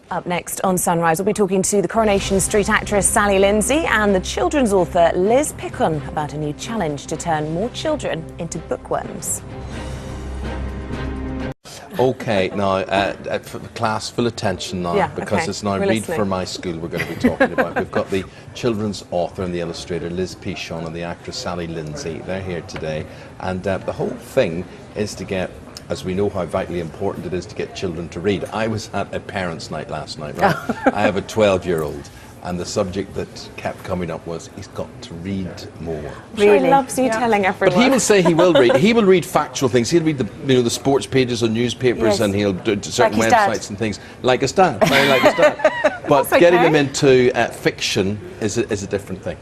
Up next on Sunrise, we'll be talking to the Coronation Street actress Sally Lindsay and the children's author Liz Pickon about a new challenge to turn more children into bookworms. Okay, now, class, full attention now, because it's now Read for My School we're going to be talking about. We've got the children's author and the illustrator Liz Pickon and the actress Sally Lindsay. They're here today, and the whole thing is to get, as we know how vitally important it is to get children to read. I was at a parents' night last night, right? I have a 12-year-old. And the subject that kept coming up was he's got to read more. Really? He loves you telling everyone. But he will say he will read. He will read factual things. He'll read the sports pages on newspapers, and he'll do certain websites and things. Like his dad, very like his dad. But getting them into fiction is a different thing.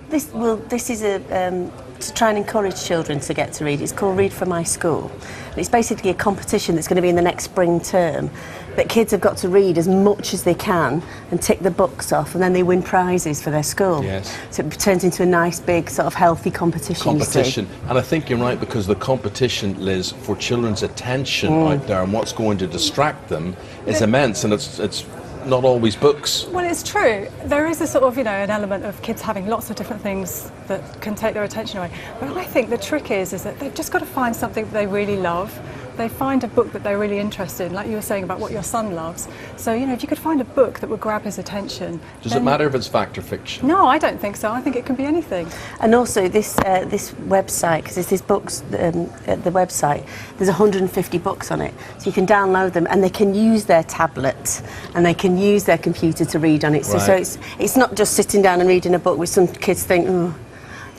This is to try and encourage children to get to read. It's called Read for My School. And it's basically a competition that's going to be in the next spring term. But kids have got to read as much as they can and tick the books off, and then they win prizes for their school. Yes. So it turns into a nice, big, sort of healthy competition. And I think you're right, because the competition, Liz, for children's attention out there and what's going to distract them is immense, and it's not always books. Well, it's true. There is a sort of, an element of kids having lots of different things that can take their attention away. But I think the trick is that they've just got to find something that they really love. They find a book that they're really interested in, like you were saying about what your son loves. So, if you could find a book that would grab his attention. Does it matter if it's fact or fiction? No, I don't think so. I think it can be anything. And also this website, because there's these books at the website, there's 150 books on it. So you can download them, and they can use their tablet and they can use their computer to read on it. So, it's not just sitting down and reading a book, which some kids think,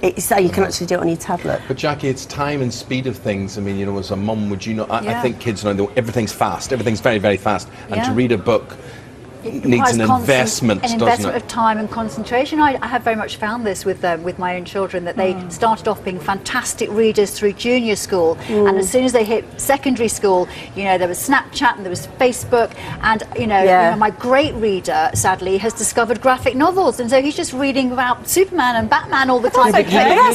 it's that you can actually do it on your tablet. But Jackie, it's time and speed of things. I mean, as a mum, would you know? I think kids know everything's fast. Everything's very, very fast. And to read a book needs an investment, doesn't it? An investment of time and concentration. I have very much found this with my own children, that they started off being fantastic readers through junior school, and as soon as they hit secondary school, there was Snapchat and there was Facebook, and my great reader, sadly, has discovered graphic novels, and so he's just reading about Superman and Batman all the time. That's okay. Is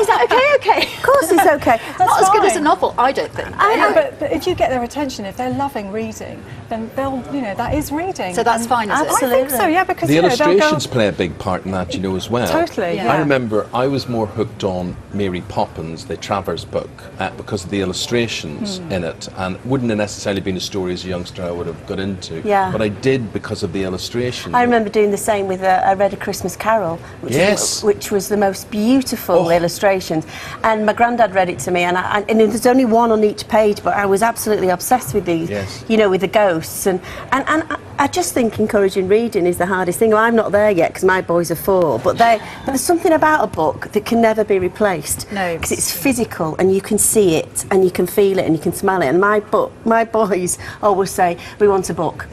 that okay? Okay. Of course it's okay. Not as good as a novel, I don't think. But if you get their attention, if they're loving reading, then they'll, that is reading. So that's fine, is it? I think so, yeah, because the illustrations play a big part in that, as well. Totally, I remember I was more hooked on Mary Poppins, the Travers book, because of the illustrations in it, and wouldn't have necessarily been a story as a youngster I would have got into. Yeah. But I did because of the illustrations. I remember doing the same with I read A Christmas Carol, which was the most beautiful illustrations. And my granddad read it to me, and there's only one on each page, but I was absolutely obsessed with these, with the ghosts. And I just think encouraging reading is the hardest thing. Well, I'm not there yet because my boys are 4, but there's something about a book that can never be replaced. No. Because it's physical, and you can see it, and you can feel it, and you can smell it. And my boys always say, we want a book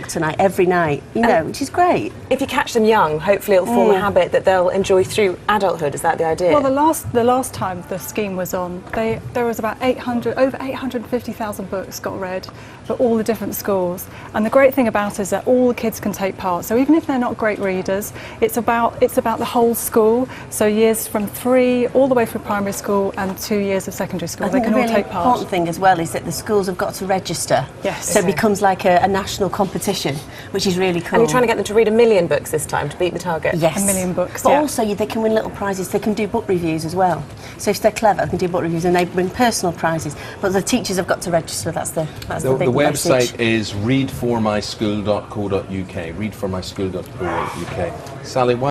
tonight, every night, which is great. If you catch them young, hopefully it'll form a habit that they'll enjoy through adulthood. Is that the idea? Well, the last time the scheme was on, there was about over 850,000 books got read for all the different schools. And the great thing about it is that all the kids can take part. So even if they're not great readers, it's about the whole school. So years from 3 all the way through primary school and 2 years of secondary school, they can all take part. The important thing as well is that the schools have got to register. Yes. So it becomes like a national competition, which is really cool. And you're trying to get them to read 1 million books this time to beat the target. Yes. 1 million books. But also they can win little prizes. They can do book reviews as well. So if they're clever, they can do book reviews, and they win personal prizes. But the teachers have got to register. That's the big website message. is readformyschool.co.uk. Readformyschool.co.uk. Sally, why